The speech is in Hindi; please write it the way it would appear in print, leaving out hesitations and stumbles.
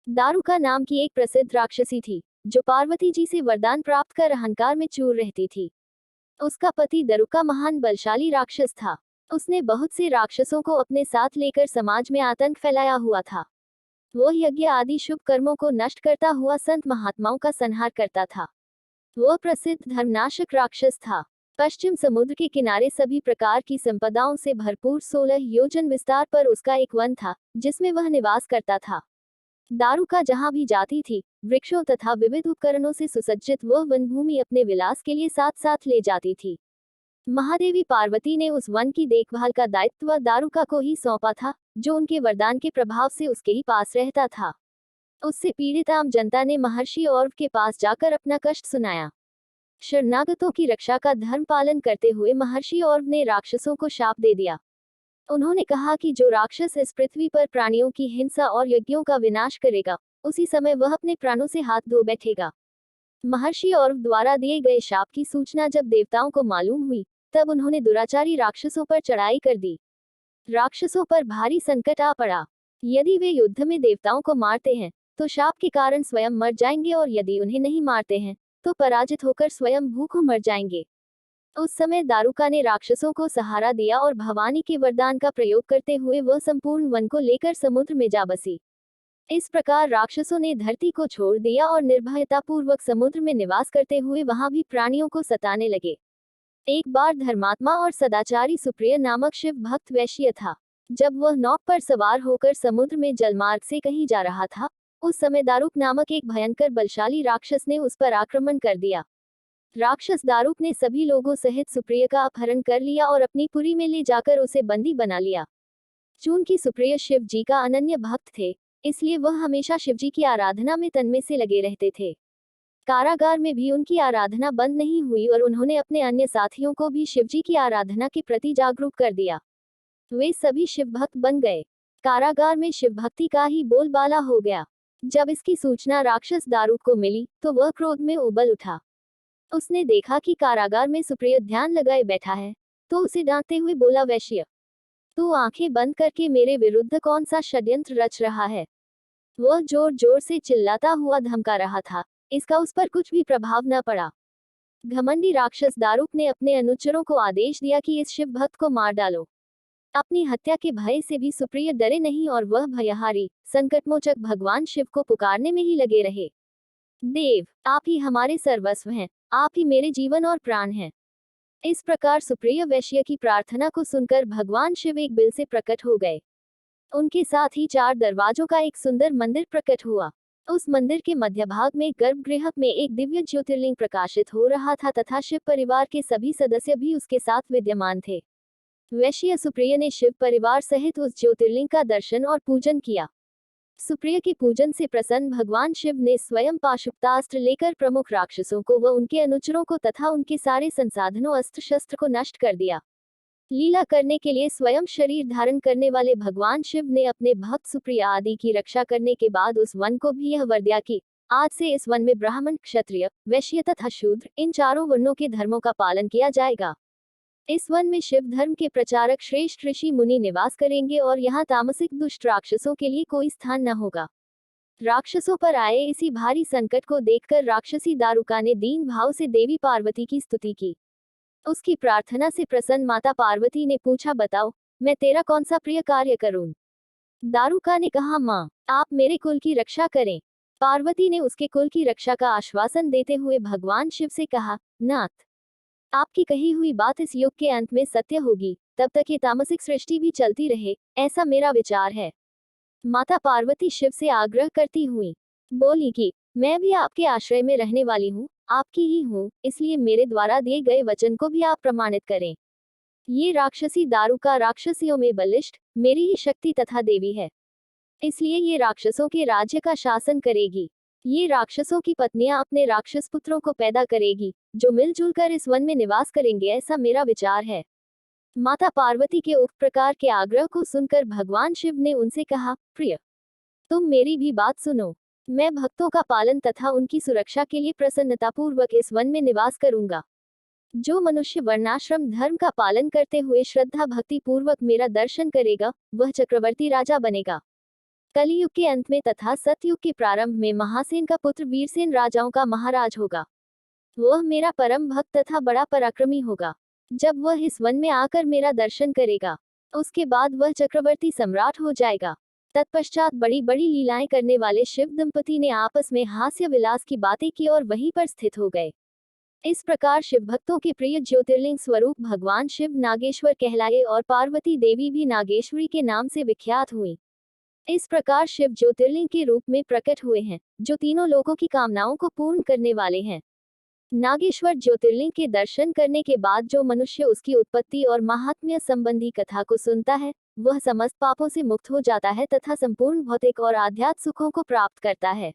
दारुका नाम की एक प्रसिद्ध राक्षसी थी, जो पार्वती जी से वरदान प्राप्त कर अहंकार में चूर रहती थी। उसका पति दारुका महान बलशाली राक्षस था। उसने बहुत से राक्षसों को अपने साथ लेकर समाज में आतंक फैलाया हुआ था। वो यज्ञ आदि शुभ कर्मों को नष्ट करता हुआ संत महात्माओं का संहार करता था। वह प्रसिद्ध धर्मनाशक राक्षस था। पश्चिम समुद्र के किनारे सभी प्रकार की संपदाओं से भरपूर 16 योजन विस्तार पर उसका एक वन था, जिसमें वह निवास करता था। दारुका जहां भी जाती थी, वृक्षों तथा विविध उपकरणों से सुसज्जित वह वनभूमि अपने विलास के लिए साथ साथ ले जाती थी। महादेवी पार्वती ने उस वन की देखभाल का दायित्व दारुका को ही सौंपा था, जो उनके वरदान के प्रभाव से उसके ही पास रहता था। उससे पीड़ित आम जनता ने महर्षि औरव के पास जाकर अपना कष्ट सुनाया। शरणागतों की रक्षा का धर्म पालन करते हुए महर्षि औरव ने राक्षसों को शाप दे दिया। उन्होंने कहा कि जो राक्षस इस पृथ्वी पर प्राणियों की हिंसा और यज्ञों का विनाश करेगा, उसी समय वह अपने प्राणों से हाथ धो बैठेगा। महर्षि औरव द्वारा दिए गए शाप की सूचना जब देवताओं को मालूम हुई, तब उन्होंने दुराचारी राक्षसों पर चढ़ाई कर दी। राक्षसों पर भारी संकट आ पड़ा। यदि वे युद्ध में देवताओं को मारते हैं, तो शाप के कारण स्वयं मर जाएंगे, और यदि उन्हें नहीं मारते हैं, तो पराजित होकर स्वयं भूखों मर जाएंगे। उस समय दारुका ने राक्षसों को सहारा दिया और भवानी के वरदान का प्रयोग करते हुए वह संपूर्ण वन को लेकर समुद्र में जा बसी। इस प्रकार राक्षसों ने धरती को छोड़ दिया और निर्भयता पूर्वक समुद्र में निवास करते हुए वहां भी प्राणियों को सताने लगे। एक बार धर्मात्मा और सदाचारी सुप्रिय नामक शिव भक्त वैश्य था। जब वह नौक पर सवार होकर समुद्र में जलमार्ग से कहीं जा रहा था, उस समय दारुक नामक एक भयंकर बलशाली राक्षस ने उस पर आक्रमण कर दिया। राक्षस दारुक ने सभी लोगों सहित सुप्रिय का अपहरण कर लिया और अपनी पुरी में ले जाकर उसे बंदी बना लिया। चूंकि सुप्रिय शिव जी का अनन्य भक्त थे, इसलिए वह हमेशा शिव जी की आराधना में तन्मय से लगे रहते थे। कारागार में भी उनकी आराधना बंद नहीं हुई और उन्होंने अपने अन्य साथियों को भी शिव जी की आराधना के प्रति जागरूक कर दिया। वे सभी शिव भक्त बन गए। कारागार में शिव भक्ति का ही बोलबाला हो गया। जब इसकी सूचना राक्षस दारुक को मिली, तो वह क्रोध में उबल उठा। उसने देखा कि कारागार में सुप्रिय ध्यान लगाए बैठा है, तो उसे डांटते हुए बोला, वैश्य, तू आंखें बंद करके मेरे विरुद्ध कौन सा षड्यंत्र रच रहा है? वह जोर जोर से चिल्लाता हुआ धमका रहा था। इसका उस पर कुछ भी प्रभाव न पड़ा। घमंडी राक्षस दारुक ने अपने अनुचरों को आदेश दिया कि इस शिव भक्त को मार डालो। अपनी हत्या के भय से भी सुप्रिय डरे नहीं और वह भयहारी संकटमोचक भगवान शिव को पुकारने में ही लगे रहे। देव, आप ही हमारे सर्वस्व हैं, आप ही मेरे जीवन और प्राण हैं। इस प्रकार सुप्रिय वैश्य की प्रार्थना को सुनकर भगवान शिव एक बिल से प्रकट हो गए। उनके साथ ही 4 दरवाजों का एक सुंदर मंदिर प्रकट हुआ। उस मंदिर के मध्य भाग में गर्भगृह में एक दिव्य ज्योतिर्लिंग प्रकाशित हो रहा था तथा शिव परिवार के सभी सदस्य भी उसके साथ विद्यमान थे। वैश्य सुप्रिय ने शिव परिवार सहित उस ज्योतिर्लिंग का दर्शन और पूजन किया। सुप्रिय के पूजन से प्रसन्न भगवान शिव ने स्वयं पाशुपतास्त्र लेकर प्रमुख राक्षसों को व उनके अनुचरों को तथा उनके सारे संसाधनों अस्त्र शस्त्र को नष्ट कर दिया। लीला करने के लिए स्वयं शरीर धारण करने वाले भगवान शिव ने अपने भक्त सुप्रिय आदि की रक्षा करने के बाद उस वन को भी यह वर दिया कि आज से इस वन में ब्राह्मण, क्षत्रिय, वैश्य तथा शूद्र, इन चारों वर्णों के धर्मों का पालन किया जाएगा। इस वन में शिव धर्म के प्रचारक श्रेष्ठ ऋषि मुनि निवास करेंगे और यहाँ तामसिक दुष्ट राक्षसों के लिए कोई स्थान न होगा। राक्षसों पर आए इसी भारी संकट को देखकर राक्षसी दारुका ने दीन भाव से देवी पार्वती की स्तुति की। उसकी प्रार्थना से प्रसन्न माता पार्वती ने पूछा, बताओ, मैं तेरा कौन सा प्रिय कार्य करूं? दारुका ने कहा, माँ, आप मेरे कुल की रक्षा करें। पार्वती ने उसके कुल की रक्षा का आश्वासन देते हुए भगवान शिव से कहा, नाथ, आपकी कही हुई बात इस युग के अंत में सत्य होगी, तब तक ये तामसिक सृष्टि भी चलती रहे, ऐसा मेरा विचार है। माता पार्वती शिव से आग्रह करती हुई बोली कि मैं भी आपके आश्रय में रहने वाली हूँ, आपकी ही हूँ, इसलिए मेरे द्वारा दिए गए वचन को भी आप प्रमाणित करें। ये राक्षसी दारुका राक्षसियों में बलिष्ठ, मेरी ही शक्ति तथा देवी है, इसलिए ये राक्षसों के राज्य का शासन करेगी। ये राक्षसों की पत्नियां अपने राक्षस पुत्रों को पैदा करेगी, जो मिलजुल कर इस वन में निवास करेंगे, ऐसा मेरा विचार है। माता पार्वती के उक्त प्रकार के आग्रह को सुनकर भगवान शिव ने उनसे कहा, प्रिय, तुम मेरी भी बात सुनो। मैं भक्तों का पालन तथा उनकी सुरक्षा के लिए प्रसन्नतापूर्वक इस वन में निवास करूंगा। जो मनुष्य वर्णाश्रम धर्म का पालन करते हुए श्रद्धा भक्ति पूर्वक मेरा दर्शन करेगा, वह चक्रवर्ती राजा बनेगा। कलियुग के अंत में तथा सतयुग के प्रारंभ में महासेन का पुत्र वीरसेन राजाओं का महाराज होगा। वह मेरा परम भक्त तथा बड़ा पराक्रमी होगा। जब वह इस वन में आकर मेरा दर्शन करेगा, उसके बाद वह चक्रवर्ती सम्राट हो जाएगा। तत्पश्चात बड़ी बड़ी लीलाएं करने वाले शिव दंपति ने आपस में हास्य विलास की बातें की और वहीं पर स्थित हो गए। इस प्रकार शिव भक्तों के प्रिय ज्योतिर्लिंग स्वरूप भगवान शिव नागेश्वर कहलाए और पार्वती देवी भी नागेश्वरी के नाम से विख्यात हुई। इस प्रकार शिव ज्योतिर्लिंग के रूप में प्रकट हुए हैं, जो तीनों लोगों की कामनाओं को पूर्ण करने वाले हैं। नागेश्वर ज्योतिर्लिंग के दर्शन करने के बाद जो मनुष्य उसकी उत्पत्ति और महात्म्य संबंधी कथा को सुनता है, वह समस्त पापों से मुक्त हो जाता है तथा संपूर्ण भौतिक और आध्यात्मिक सुखों को प्राप्त करता है।